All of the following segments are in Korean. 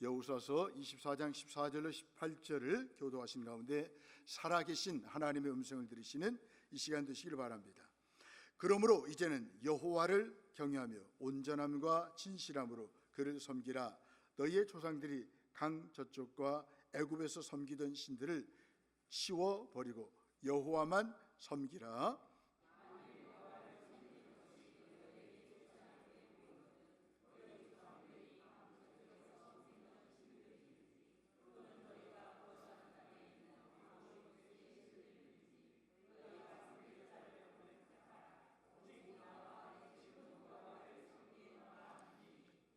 여호수아서 24장 14절로 18절을 교도하신 가운데 살아계신 하나님의 음성을 들으시는 이 시간 되시길 바랍니다. 그러므로 이제는 여호와를 경외하며 온전함과 진실함으로 그를 섬기라. 너희의 조상들이 강 저쪽과 애굽에서 섬기던 신들을 치워버리고 여호와만 섬기라.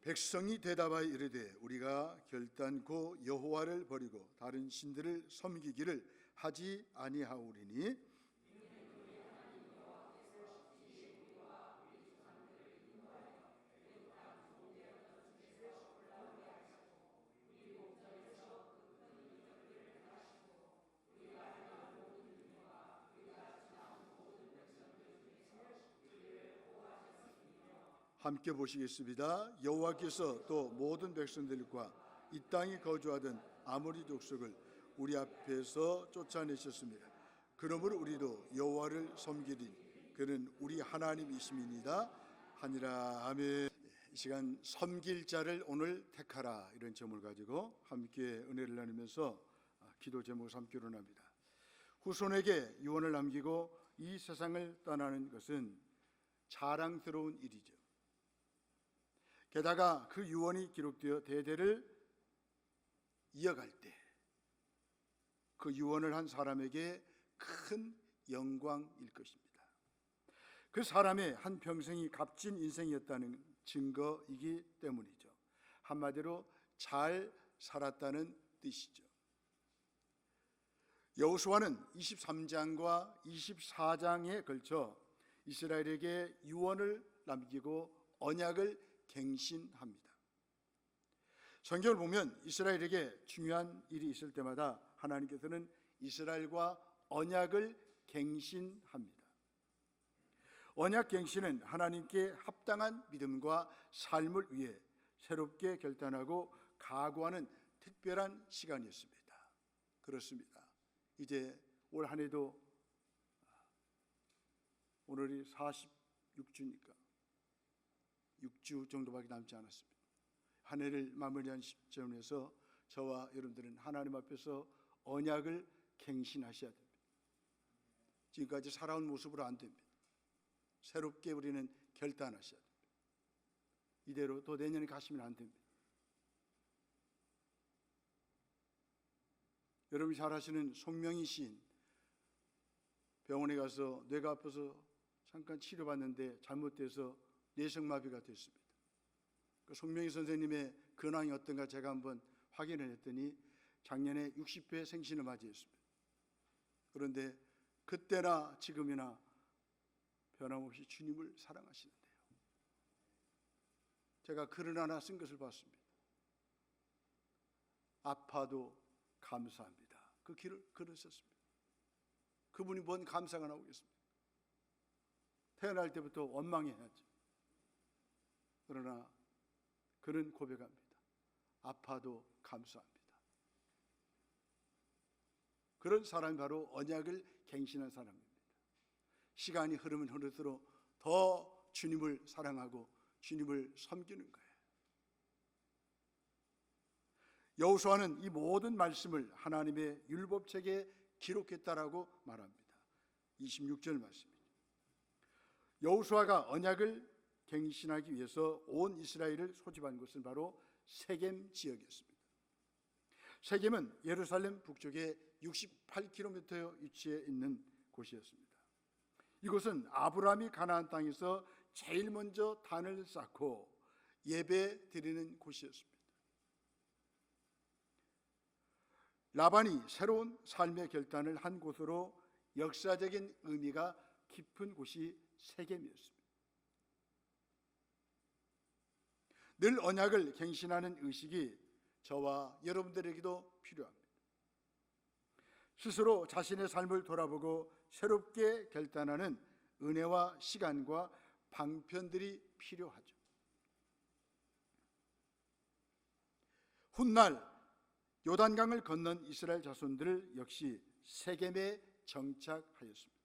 백성이 대답하여 이르되 우리가 결단코 여호와를 버리고 다른 신들을 섬기기를 하지 아니하오리니 함께 보시겠습니다. 여호와께서 또 모든 백성들과 이 땅에 거주하던 아모리 족속을 우리 앞에서 쫓아내셨습니다. 그러므로 우리도 여호와를 섬기리. 그는 우리 하나님이심이니이다 하니라. 아멘. 이 시간 섬길 자를 오늘 택하라, 이런 제목을 가지고 함께 은혜를 나누면서 기도 제목을 삼기로 합니다. 후손에게 유언을 남기고 이 세상을 떠나는 것은 자랑스러운 일이죠. 게다가 그 유언이 기록되어 대대를 이어갈 때 그 유언을 한 사람에게 큰 영광일 것입니다. 그 사람의 한 평생이 값진 인생이었다는 증거이기 때문이죠. 한마디로 잘 살았다는 뜻이죠. 여호수아는 23장과 24장에 걸쳐 이스라엘에게 유언을 남기고 언약을 갱신합니다. 성경을 보면 이스라엘에게 중요한 일이 있을 때마다 하나님께서는 이스라엘과 언약을 갱신합니다. 언약 갱신은 하나님께 합당한 믿음과 삶을 위해 새롭게 결단하고 각오하는 특별한 시간이었습니다. 그렇습니다. 이제 올 한 해도 오늘이 46주니까 6주 정도밖에 남지 않았습니다. 한 해를 마무리한 시점에서 저와 여러분들은 하나님 앞에서 언약을 갱신하셔야 됩니다. 지금까지 살아온 모습으로 안 됩니다. 새롭게 우리는 결단하셔야 됩니다. 이대로 또 내년에 가시면 안 됩니다. 여러분이 잘 아시는 송명희 시인, 병원에 가서 뇌가 아파서 잠깐 치료받는데 잘못돼서 뇌성마비가 됐습니다. 그 송명희 선생님의 근황이 어떤가 제가 한번 확인을 했더니 작년에 60회 생신을 맞이했습니다. 그런데 그때나 지금이나 변함없이 주님을 사랑하시는데요. 제가 글을 하나 쓴 것을 봤습니다. 아파도 감사합니다. 그 글을 썼습니다. 그분이 뭔 감사가 나오겠습니까? 태어날 때부터 원망해야죠. 그러나 그는 고백합니다. 아파도 감사합니다. 그런 사람이 바로 언약을 갱신한 사람입니다. 시간이 흐르면 흐를수록 더 주님을 사랑하고 주님을 섬기는 거예요. 여호수아는 이 모든 말씀을 하나님의 율법책에 기록했다라고 말합니다. 26절 말씀입니다. 여호수아가 언약을 갱신하기 위해서 온 이스라엘을 소집한 곳은 바로 세겜 지역이었습니다. 세겜은 예루살렘 북쪽에 68km에 위치해 있는 곳이었습니다. 이곳은 아브라함이 가나안 땅에서 제일 먼저 단을 쌓고 예배 드리는 곳이었습니다. 라반이 새로운 삶의 결단을 한 곳으로 역사적인 의미가 깊은 곳이 세겜이었습니다. 늘 언약을 갱신하는 의식이 저와 여러분들에게도 필요합니다. 스스로 자신의 삶을 돌아보고 새롭게 결단하는 은혜와 시간과 방편들이 필요하죠. 훗날 요단강을 건넌 이스라엘 자손들 역시 세겜에 정착하였습니다.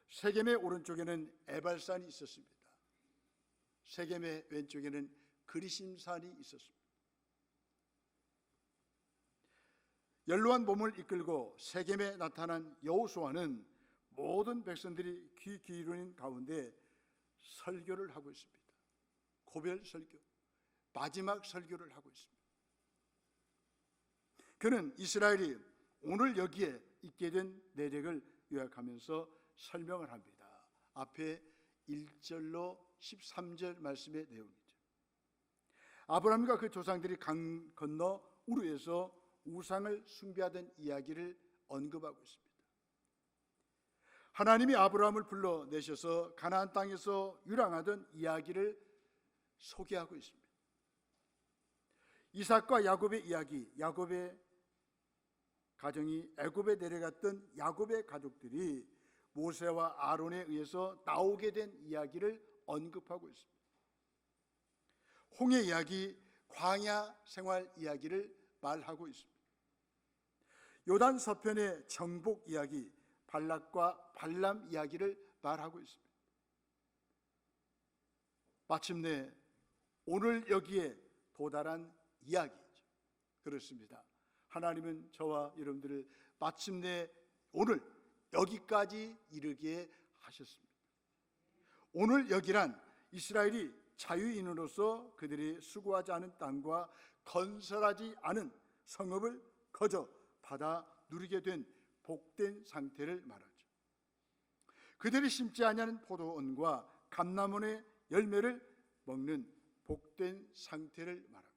세겜의 오른쪽에는 에발산이 있었습니다. 세겜의 왼쪽에는 그리심산이 있었습니다. 연로한 몸을 이끌고 세겜에 나타난 여호수아는 모든 백성들이 귀 기울이는 가운데 설교를 하고 있습니다. 고별 설교, 마지막 설교를 하고 있습니다. 그는 이스라엘이 오늘 여기에 있게 된 내력을 요약하면서 설명을 합니다. 앞에 1절로 13절 말씀의 내용이죠. 아브라함과 그 조상들이 강 건너 우르에서 우상을 숭배하던 이야기를 언급하고 있습니다. 하나님이 아브라함을 불러내셔서 가나안 땅에서 유랑하던 이야기를 소개하고 있습니다. 이삭과 야곱의 이야기, 야곱의 가정이 애굽에 내려갔던 야곱의 가족들이 모세와 아론에 의해서 나오게 된 이야기를 언급하고 있습니다. 홍해 이야기, 광야 생활 이야기를 말하고 있습니다. 요단 서편의 정복 이야기, 발락과 발람 이야기를 말하고 있습니다. 마침내 오늘 여기에 도달한 이야기죠. 그렇습니다. 하나님은 저와 여러분들을 마침내 오늘 여기까지 이르게 하셨습니다. 오늘 여기란 이스라엘이 자유인으로서 그들이 수고하지 않은 땅과 건설하지 않은 성읍을 거저 받아 누리게 된 복된 상태를 말하죠. 그들이 심지 아니하는 포도원과 감람원의 열매를 먹는 복된 상태를 말합니다.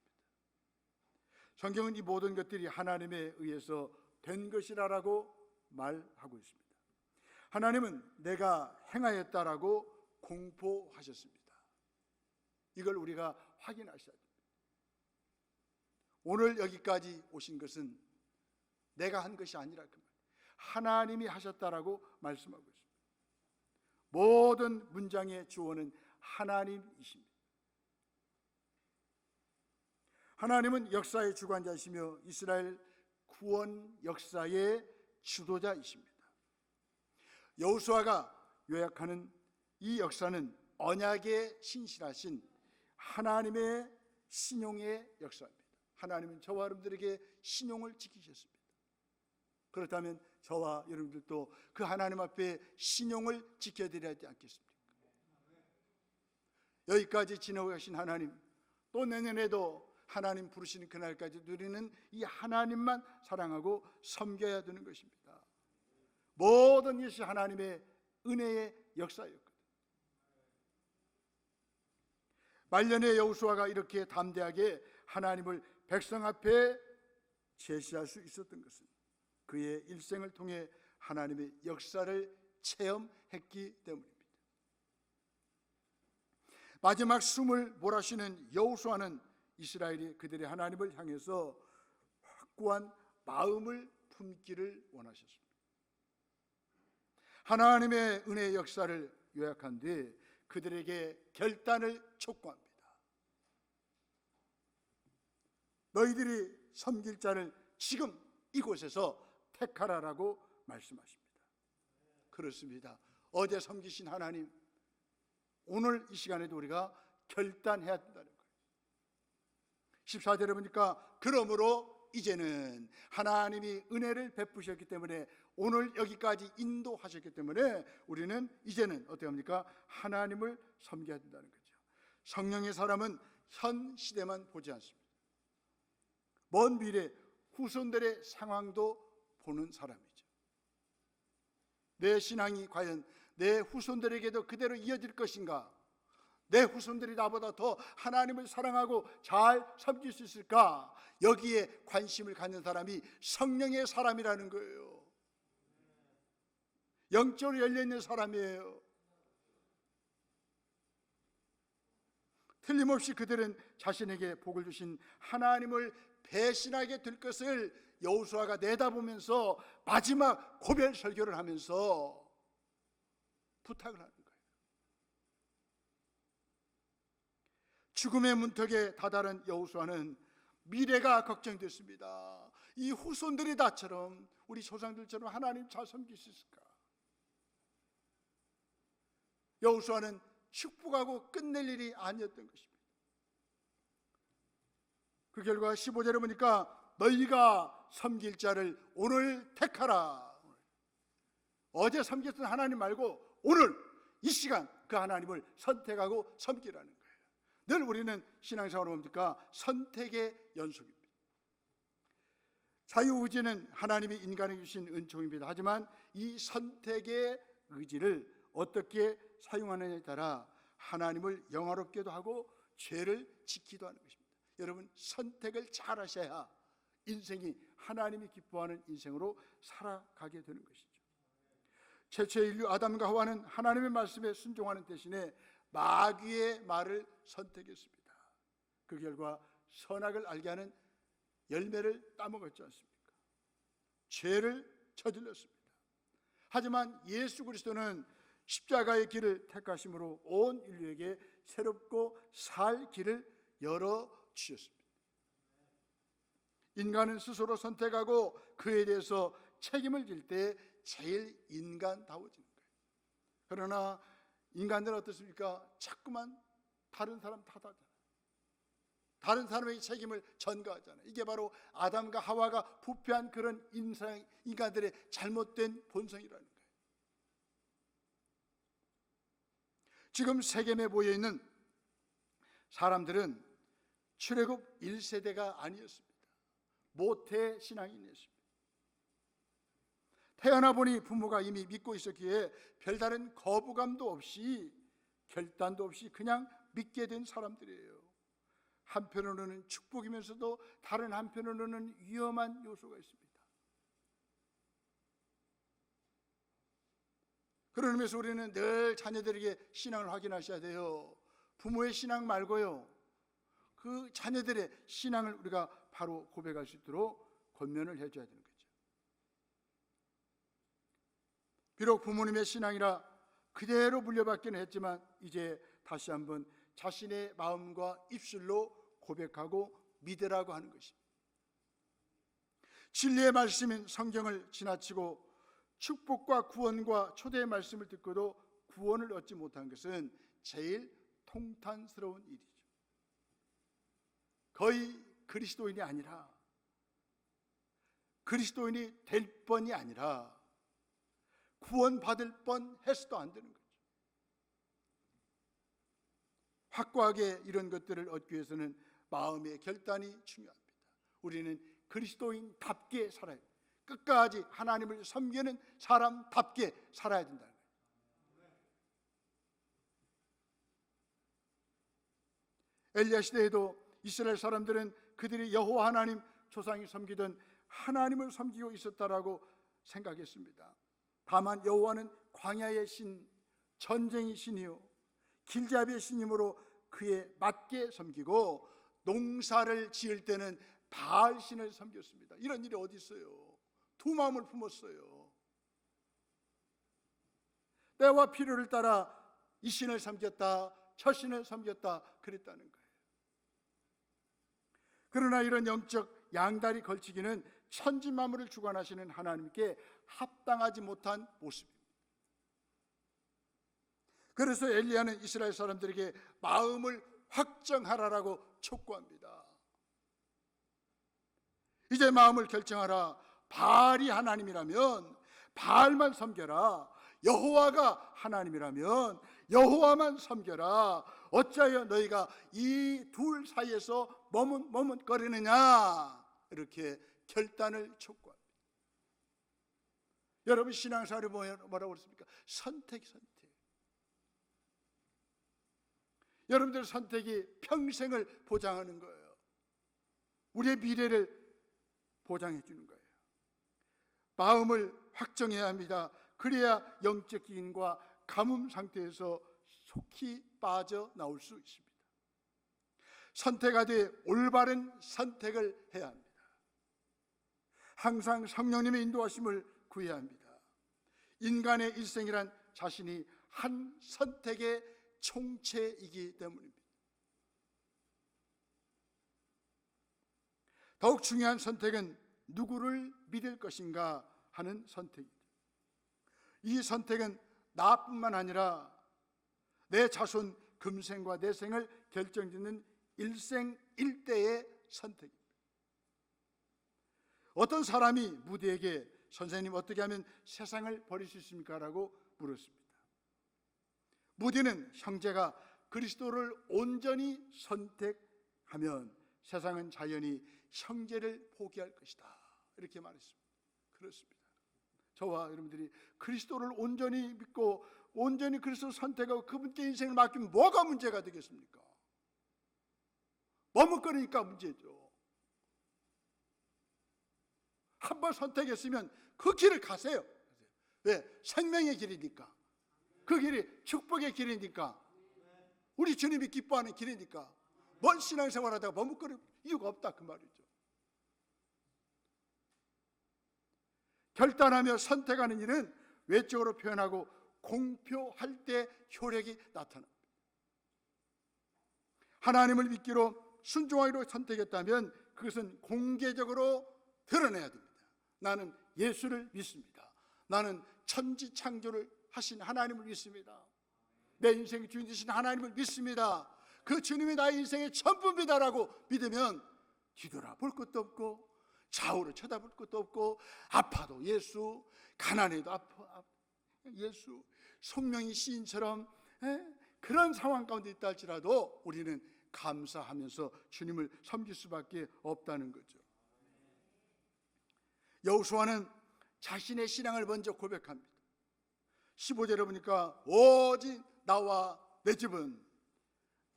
성경은 이 모든 것들이 하나님에 의해서 된 것이라고 말하고 있습니다. 하나님은 내가 행하였다라고 공포하셨습니다. 이걸 우리가 확인하셔야 됩니다. 오늘 여기까지 오신 것은 내가 한 것이 아니라 그 말. 하나님이 하셨다라고 말씀하고 있습니다. 모든 문장의 주어는 하나님이십니다. 하나님은 역사의 주관자이시며 이스라엘 구원 역사의 주도자이십니다. 여호수아가 요약하는 이 역사는 언약에 신실하신 하나님의 신용의 역사입니다. 하나님은 저와 여러분들에게 신용을 지키셨습니다. 그렇다면 저와 여러분들도 그 하나님 앞에 신용을 지켜드려야 하지 않겠습니까? 여기까지 지나가신 하나님, 또 내년에도 하나님 부르시는 그날까지 누리는 이 하나님만 사랑하고 섬겨야 되는 것입니다. 모든 것이 하나님의 은혜의 역사였거든요. 말년에 여호수아가 이렇게 담대하게 하나님을 백성 앞에 제시할 수 있었던 것은 그의 일생을 통해 하나님의 역사를 체험했기 때문입니다. 마지막 숨을 몰아쉬는 여호수아는 이스라엘이 그들의 하나님을 향해서 확고한 마음을 품기를 원하셨습니다. 하나님의 은혜의 역사를 요약한 뒤 그들에게 결단을 촉구합니다. 너희들이 섬길 자를 지금 이곳에서 택하라라고 말씀하십니다. 그렇습니다. 어제 섬기신 하나님, 오늘 이 시간에도 우리가 결단해야 된다는 거예요. 14절에 보니까 그러므로 이제는 하나님이 은혜를 베푸셨기 때문에 오늘 여기까지 인도하셨기 때문에 우리는 이제는 어떻게 합니까? 하나님을 섬겨야 된다는 거죠. 성령의 사람은 현 시대만 보지 않습니다. 먼 미래 후손들의 상황도 보는 사람이죠. 내 신앙이 과연 내 후손들에게도 그대로 이어질 것인가? 내 후손들이 나보다 더 하나님을 사랑하고 잘 섬길 수 있을까? 여기에 관심을 갖는 사람이 성령의 사람이라는 거예요. 영적으로 열려있는 사람이에요. 틀림없이 그들은 자신에게 복을 주신 하나님을 배신하게 될 것을 여호수아가 내다보면서 마지막 고별 설교를 하면서 부탁을 하는 거예요. 죽음의 문턱에 다다른 여호수아는 미래가 걱정됐습니다. 이 후손들이 다처럼 우리 조상들처럼 하나님 잘 섬길 수 있을까? 여호수아는 축복하고 끝낼 일이 아니었던 것입니다. 그 결과 15절에 보니까 너희가 섬길 자를 오늘 택하라. 어제 섬겼던 하나님 말고 오늘 이 시간 그 하나님을 선택하고 섬기라는 거예요. 늘 우리는 신앙생활을 뭡니까? 선택의 연속입니다. 자유의지는 하나님이 인간에게 주신 은총입니다. 하지만 이 선택의 의지를 어떻게 사용하느냐에 따라 하나님을 영화롭게도 하고 죄를 지키기도 하는 것입니다. 여러분, 선택을 잘 하셔야 인생이 하나님이 기뻐하는 인생으로 살아가게 되는 것이죠. 최초의 인류 아담과 하와는 하나님의 말씀에 순종하는 대신에 마귀의 말을 선택했습니다. 그 결과 선악을 알게 하는 열매를 따먹었지 않습니까? 죄를 저질렀습니다. 하지만 예수 그리스도는 십자가의 길을 택하심으로 온 인류에게 새롭고 살 길을 열어주셨습니다. 인간은 스스로 선택하고 그에 대해서 책임을 질 때 제일 인간다워지는 거예요. 그러나 인간들은 어떻습니까? 자꾸만 다른 사람 탓하잖아요. 다른 사람에게 책임을 전가하잖아요. 이게 바로 아담과 하와가 부패한 그런 인간들의 잘못된 본성이라는 거예요. 지금 세겜에 모여있는 사람들은 출애굽 1세대가 아니었습니다. 모태 신앙인이었습니다. 태어나 보니 부모가 이미 믿고 있었기에 별다른 거부감도 없이 결단도 없이 그냥 믿게 된 사람들이에요. 한편으로는 축복이면서도 다른 한편으로는 위험한 요소가 있습니다. 그런 의미에서 우리는 늘 자녀들에게 신앙을 확인하셔야 돼요. 부모의 신앙 말고요, 그 자녀들의 신앙을 우리가 바로 고백할 수 있도록 권면을 해줘야 되는 거죠. 비록 부모님의 신앙이라 그대로 물려받기는 했지만 이제 다시 한번 자신의 마음과 입술로 고백하고 믿으라고 하는 것입니다. 진리의 말씀인 성경을 지나치고 축복과 구원과 초대의 말씀을 듣고도 구원을 얻지 못한 것은 제일 통탄스러운 일이죠. 거의 그리스도인이 아니라, 그리스도인이 될 뻔이 아니라 구원받을 뻔해서도 안 되는 거죠. 확고하게 이런 것들을 얻기 위해서는 마음의 결단이 중요합니다. 우리는 그리스도인답게 살아야 돼요. 끝까지 하나님을 섬기는 사람답게 살아야 된다는 거예요. 엘리야 시대에도 이스라엘 사람들은 그들이 여호와 하나님, 조상이 섬기던 하나님을 섬기고 있었다라고 생각했습니다. 다만 여호와는 광야의 신, 전쟁의 신이요 길잡이의 신이므로 그에 맞게 섬기고 농사를 지을 때는 바알 신을 섬겼습니다. 이런 일이 어디 있어요? 두 마음을 품었어요. 때와 필요를 따라 이 신을 섬겼다, 저 신을 섬겼다 그랬다는 거예요. 그러나 이런 영적 양다리 걸치기는 천지만물을 주관하시는 하나님께 합당하지 못한 모습입니다. 그래서 엘리야는 이스라엘 사람들에게 마음을 확정하라라고 촉구합니다. 이제 마음을 결정하라. 바알이 하나님이라면 바알만 섬겨라. 여호와가 하나님이라면 여호와만 섬겨라. 어찌하여 너희가 이 둘 사이에서 머뭇거리느냐. 이렇게 결단을 촉구합니다. 여러분 신앙생활이 뭐라고 그랬습니까? 선택. 여러분들 선택이 평생을 보장하는 거예요. 우리의 미래를 보장해 주는 거예요. 마음을 확정해야 합니다. 그래야 영적 기인과 가뭄 상태에서 속히 빠져나올 수 있습니다. 선택하되 올바른 선택을 해야 합니다. 항상 성령님의 인도하심을 구해야 합니다. 인간의 일생이란 자신이 한 선택의 총체이기 때문입니다. 더욱 중요한 선택은 누구를 믿을 것인가 하는 선택이죠. 이 선택은 나뿐만 아니라 내 자손 금생과 내생을 결정짓는 일생일대의 선택입니다. 어떤 사람이 무디에게 선생님 어떻게 하면 세상을 버릴 수 있습니까? 라고 물었습니다. 무디는 형제가 그리스도를 온전히 선택하면 세상은 자연히 형제를 포기할 것이다, 이렇게 말했습니다. 그렇습니다. 저와 여러분들이 그리스도를 온전히 믿고 온전히 그리스도를 선택하고 그분께 인생을 맡기면 뭐가 문제가 되겠습니까? 머뭇거리니까 문제죠. 한 번 선택했으면 그 길을 가세요. 왜? 생명의 길이니까. 그 길이 축복의 길이니까. 우리 주님이 기뻐하는 길이니까. 먼 신앙생활하다가 머뭇거릴 이유가 없다, 그 말이죠. 결단하며 선택하는 일은 외적으로 표현하고 공표할 때 효력이 나타납니다. 하나님을 믿기로 순종하기로 선택했다면 그것은 공개적으로 드러내야 됩니다. 나는 예수를 믿습니다. 나는 천지창조를 하신 하나님을 믿습니다. 내 인생의 주인 되신 하나님을 믿습니다. 그 주님이 나의 인생의 전부입니다라고 믿으면 뒤돌아볼 것도 없고 좌우를 쳐다볼 것도 없고 아파도 예수, 가난해도 예수, 송명희 시인처럼 그런 상황 가운데 있다 할지라도 우리는 감사하면서 주님을 섬길 수밖에 없다는 거죠. 여호수아는 자신의 신앙을 먼저 고백합니다. 15절에 보니까 오직 나와 내 집은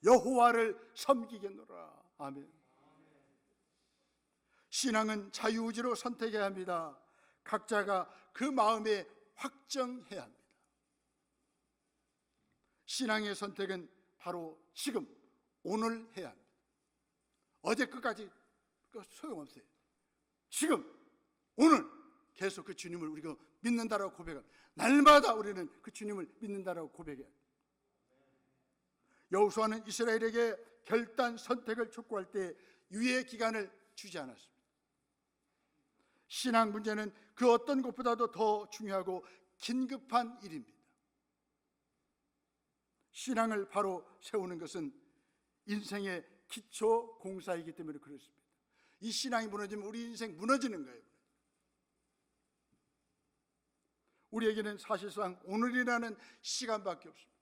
여호와를 섬기겠노라. 아멘. 신앙은 자유의지로 선택해야 합니다. 각자가 그 마음에 확정해야 합니다. 신앙의 선택은 바로 지금 오늘 해야 합니다. 어제 끝까지 소용없어요. 지금 오늘 계속 그 주님을 우리가 믿는다라고 고백합니다. 날마다 우리는 그 주님을 믿는다라고 고백해요. 여호수아는 이스라엘에게 결단 선택을 촉구할 때 유예 기간을 주지 않았습니다. 신앙 문제는 그 어떤 것보다도 더 중요하고 긴급한 일입니다. 신앙을 바로 세우는 것은 인생의 기초 공사이기 때문에 그렇습니다. 이 신앙이 무너지면 우리 인생 무너지는 거예요. 우리에게는 사실상 오늘이라는 시간밖에 없습니다.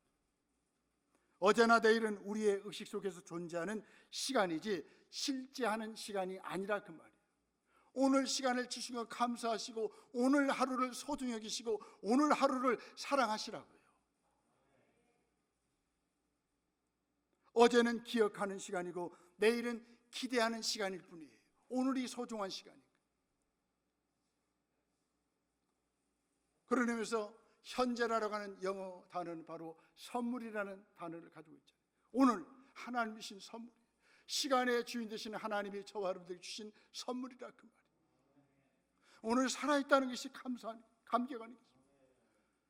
어제나 내일은 우리의 의식 속에서 존재하는 시간이지 실제 하는 시간이 아니라 그 말이에요. 오늘 시간을 주신 것 감사하시고 오늘 하루를 소중히 여기시고 오늘 하루를 사랑하시라고요. 어제는 기억하는 시간이고 내일은 기대하는 시간일 뿐이에요. 오늘이 소중한 시간이에요. 그런 의미에서 현재라고 하는 영어 단어는 바로 선물이라는 단어를 가지고 있잖아요. 오늘 하나님이 주신 선물, 시간의 주인 되시는 하나님이 저와 여러분들에게 주신 선물이라 그 말이에요. 오늘 살아있다는 것이 감격하는 것입니다.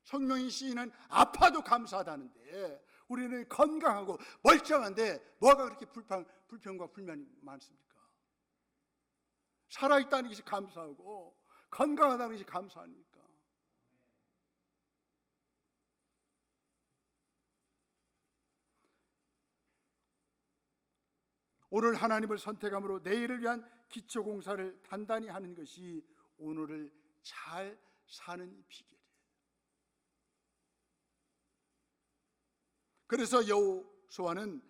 성령의 시인은 아파도 감사하다는데 우리는 건강하고 멀쩡한데 뭐가 그렇게 불평과 불만이 많습니까? 살아있다는 것이 감사하고 건강하다는 것이 감사합니까? 오늘 하나님을 선택함으로 내일을 위한 기초공사를 단단히 하는 것이 오늘을 잘 사는 비결이에요. 그래서 여호수아는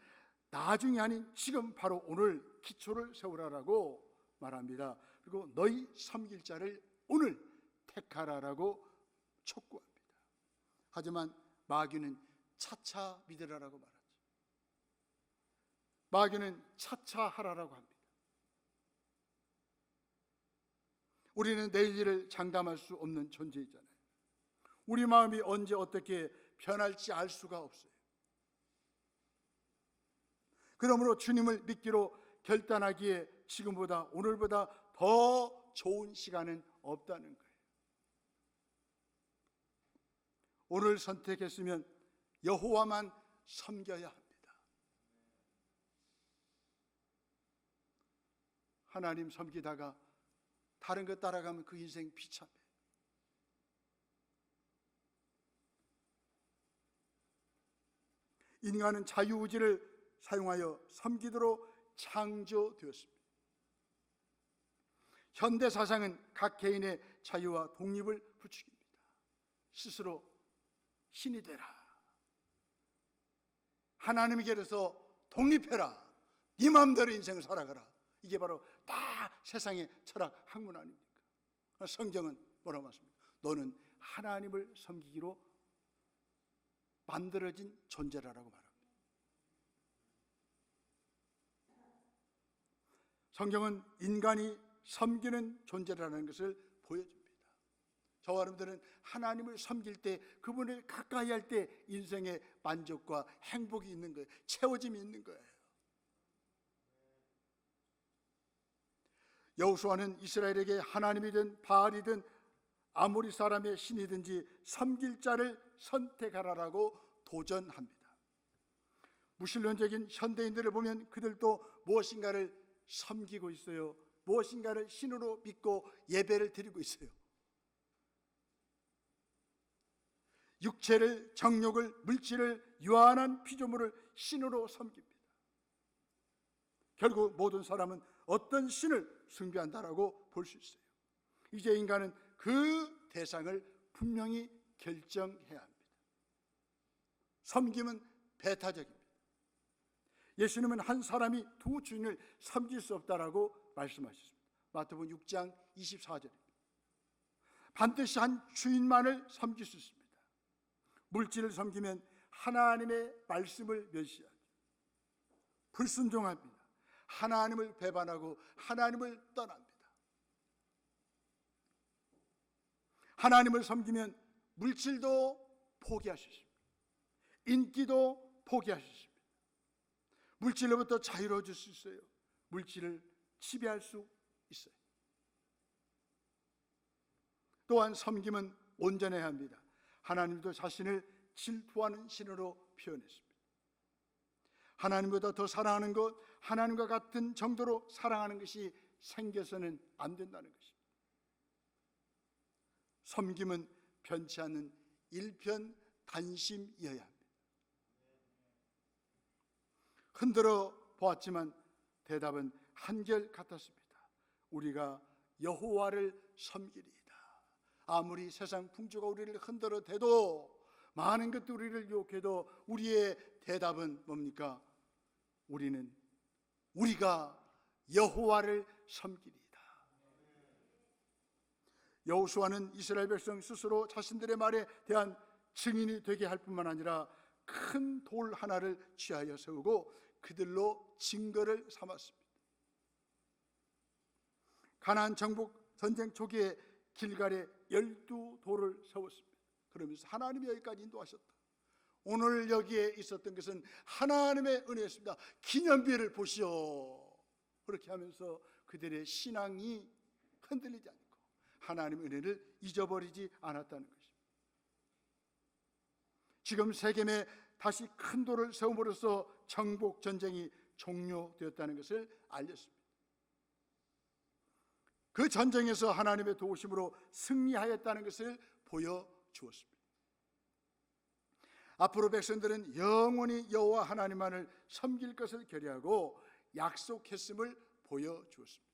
나중이 아닌 지금 바로 오늘 기초를 세우라라고 말합니다. 그리고 너희 섬길 자를 오늘 택하라라고 촉구합니다. 하지만 마귀는 차차 믿으라라고 말합니다. 마귀는 차차 하라라고 합니다. 우리는 내일 일을 장담할 수 없는 존재이잖아요. 우리 마음이 언제 어떻게 변할지 알 수가 없어요. 그러므로 주님을 믿기로 결단하기에 지금보다 오늘보다 더 좋은 시간은 없다는 거예요. 오늘 선택했으면 여호와만 섬겨야 합니다. 하나님 섬기다가 다른 것 따라가면 그 인생 비참해. 인간은 자유의지를 사용하여 섬기도록 창조되었습니다. 현대 사상은 각 개인의 자유와 독립을 부추깁니다. 스스로 신이 되라, 하나님께서 독립해라, 네 마음대로 인생을 살아가라. 이게 바로 다 세상의 철학 학문 아닙니까? 성경은 뭐라고 말씀합니까? 너는 하나님을 섬기기로 만들어진 존재라고 말합니다. 성경은 인간이 섬기는 존재라는 것을 보여줍니다. 저와 여러분들은 하나님을 섬길 때, 그분을 가까이 할 때 인생의 만족과 행복이 있는 거예요. 채워짐이 있는 거예요. 여호수아는 이스라엘에게 하나님이든 바알이든 아모리 사람의 신이든지 섬길 자를 선택하라라고 도전합니다. 무신론적인 현대인들을 보면 그들도 무엇인가를 섬기고 있어요. 무엇인가를 신으로 믿고 예배를 드리고 있어요. 육체를, 정욕을, 물질을, 유한한 피조물을 신으로 섬깁니다. 결국 모든 사람은 어떤 신을 숭배한다라고 볼 수 있어요. 이제 인간은 그 대상을 분명히 결정해야 합니다. 섬김은 배타적입니다. 예수님은 한 사람이 두 주인을 섬길 수 없다라고 말씀하셨습니다. 마태복음 6장 24절입니다. 반드시 한 주인만을 섬길 수 있습니다. 물질을 섬기면 하나님의 말씀을 멸시하죠. 불순종합니다. 하나님을 배반하고 하나님을 떠납니다. 하나님을 섬기면 물질도 포기하셨습니다. 인기도 포기하셨습니다. 물질로부터 자유로워질 수 있어요. 물질을 지배할 수 있어요. 또한 섬김은 온전해야 합니다. 하나님도 자신을 질투하는 신으로 표현했습니다. 하나님보다 더 사랑하는 것, 하나님과 같은 정도로 사랑하는 것이 생겨서는 안 된다는 것입니다. 섬김은 변치 않는 일편단심이어야 합니다. 흔들어 보았지만 대답은 한결같았습니다. 우리가 여호와를 섬기리이다. 아무리 세상 풍조가 우리를 흔들어 대도, 많은 것도 우리를 유혹해도 우리의 대답은 뭡니까? 우리가 여호와를 섬기리이다. 여호수아는 이스라엘 백성 스스로 자신들의 말에 대한 증인이 되게 할 뿐만 아니라 큰 돌 하나를 취하여 세우고 그들로 증거를 삼았습니다. 가나안 정복 전쟁 초기에 길갈에 12돌을 세웠습니다. 그러면서 하나님이 여기까지 인도하셨다. 오늘 여기에 있었던 것은 하나님의 은혜였습니다. 기념비를 보시오. 그렇게 하면서 그들의 신앙이 흔들리지 않고 하나님의 은혜를 잊어버리지 않았다는 것입니다. 지금 세겜에 다시 큰 돌을 세움으로써 정복 전쟁이 종료되었다는 것을 알렸습니다. 그 전쟁에서 하나님의 도우심으로 승리하였다는 것을 보여주었습니다. 앞으로 백성들은 영원히 여호와 하나님만을 섬길 것을 결의하고 약속했음을 보여주었습니다.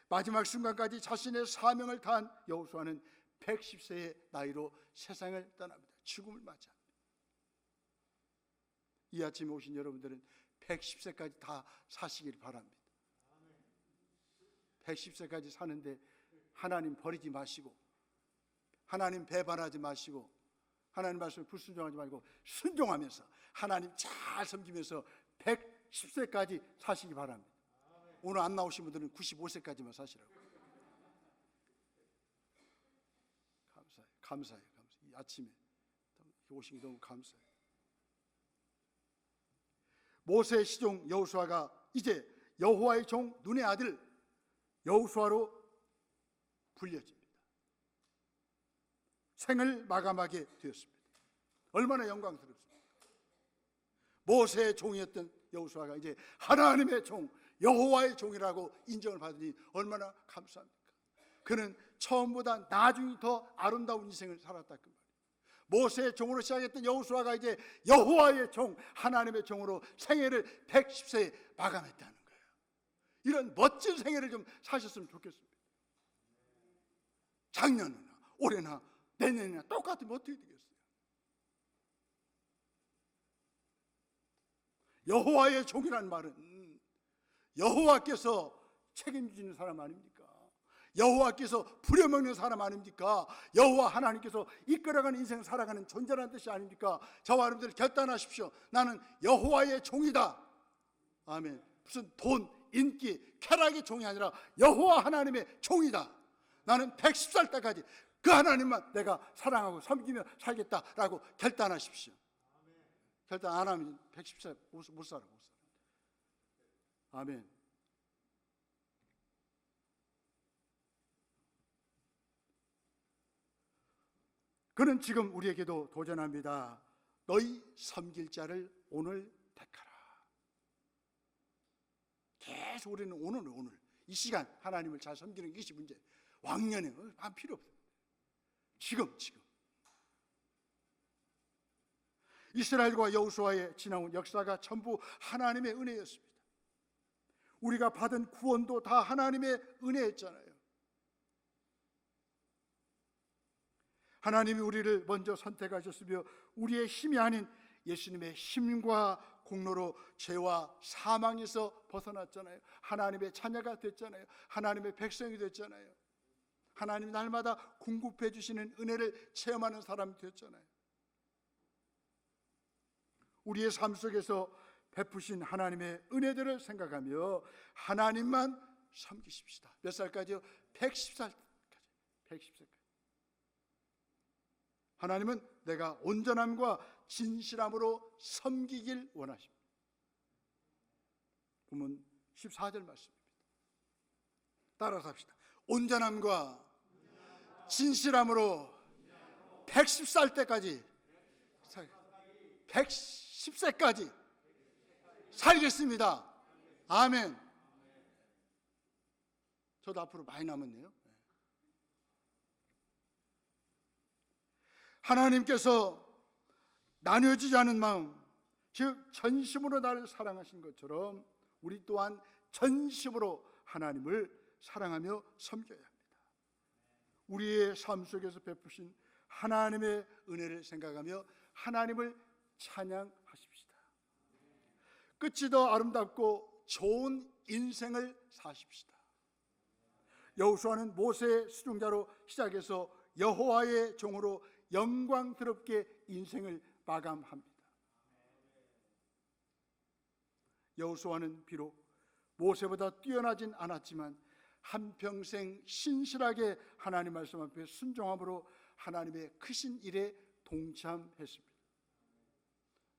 마지막 순간까지 자신의 사명을 다한 여호수아는 110세의 나이로 세상을 떠납니다. 죽음을 맞이합니다. 이 아침에 오신 여러분들은 110세까지 다 사시길 바랍니다. 110세까지 사는데 하나님 버리지 마시고, 하나님 배반하지 마시고, 하나님 말씀을 불순종하지 말고 순종하면서 하나님 잘 섬기면서 110세까지 사시기 바랍니다. 오늘 안 나오신 분들은 95세까지만 사시라고. 감사해요. 이 아침에 오신 게 너무 감사해요. 모세의 시종 여호수아가 이제 여호와의 종 눈의 아들 여호수아로 불려집니다. 생을 마감하게 되었습니다. 얼마나 영광스럽습니까? 모세의 종이었던 여호수아가 이제 하나님의 종 여호와의 종이라고 인정을 받으니 얼마나 감사합니까? 그는 처음보다 나중이 더 아름다운 인생을 살았다 그 말이에요. 모세의 종으로 시작했던 여호수아가 이제 여호와의 종, 하나님의 종으로 생애를 110세에 마감했다는 거예요. 이런 멋진 생애를 좀 사셨으면 좋겠습니다. 작년이나 올해나 내년이나 똑같으면 어떻게 되겠어요? 여호와의 종이라는 말은 여호와께서 책임지는 사람 아닙니까? 여호와께서 부려먹는 사람 아닙니까? 여호와 하나님께서 이끌어가는 인생 살아가는 존재라는 뜻이 아닙니까? 저와 여러분들 결단하십시오. 나는 여호와의 종이다. 아멘. 무슨 돈, 인기, 쾌락의 종이 아니라 여호와 하나님의 종이다. 나는 110살 때까지 그 하나님만 내가 사랑하고 섬기며 살겠다라고 결단하십시오. 결단 안 하면 110살 못 살아. 아멘. 그는 지금 우리에게도 도전합니다. 너희 섬길 자를 오늘 택하라. 계속 우리는 오늘 이 시간 하나님을 잘 섬기는 것이 문제. 왕년에 안 필요 없어요. 지금 이스라엘과 여호수아의 지나온 역사가 전부 하나님의 은혜였습니다. 우리가 받은 구원도 다 하나님의 은혜였잖아요. 하나님이 우리를 먼저 선택하셨으며 우리의 힘이 아닌 예수님의 힘과 공로로 죄와 사망에서 벗어났잖아요. 하나님의 자녀가 됐잖아요. 하나님의 백성이 됐잖아요. 하나님이 날마다 공급해 주시는 은혜를 체험하는 사람이 됐잖아요. 우리의 삶 속에서 베푸신 하나님의 은혜들을 생각하며 하나님만 섬기십시다. 몇 살까지요? 110살까지. 110살까지. 하나님은 내가 온전함과 진실함으로 섬기길 원하십니다. 본문 14절 말씀입니다. 따라서 합시다. 온전함과 진실함으로 110살 때까지 110세까지 살겠습니다. 아멘. 저도 앞으로 많이 남았네요. 하나님께서 나뉘어지지 않은 마음, 즉 전심으로 나를 사랑하신 것처럼 우리 또한 전심으로 하나님을 사랑하며 섬겨야 합니다. 우리의 삶 속에서 베푸신 하나님의 은혜를 생각하며 하나님을 찬양하십시다. 끝이 더 아름답고 좋은 인생을 사십시다. 여호수아는 모세의 수종자로 시작해서 여호와의 종으로 영광스럽게 인생을 마감합니다. 여호수아는 비록 모세보다 뛰어나진 않았지만 한평생 신실하게 하나님 말씀 앞에 순종함으로 하나님의 크신 일에 동참했습니다.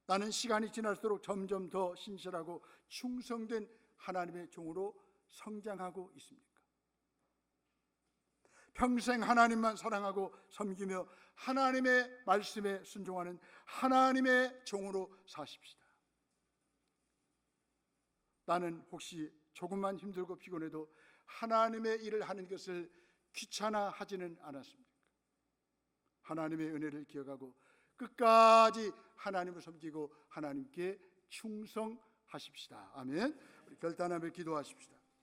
나는 시간이 지날수록 점점 더 신실하고 충성된 하나님의 종으로 성장하고 있습니까? 평생 하나님만 사랑하고 섬기며 하나님의 말씀에 순종하는 하나님의 종으로 사십시다. 나는 혹시 조금만 힘들고 피곤해도 하나님의 일을 하는 것을 귀찮아하지는 않았습니까? 하나님의 은혜를 기억하고 끝까지 하나님을 섬기고 하나님께 충성하십시다. 아멘. 우리 결단하며 기도하십시다.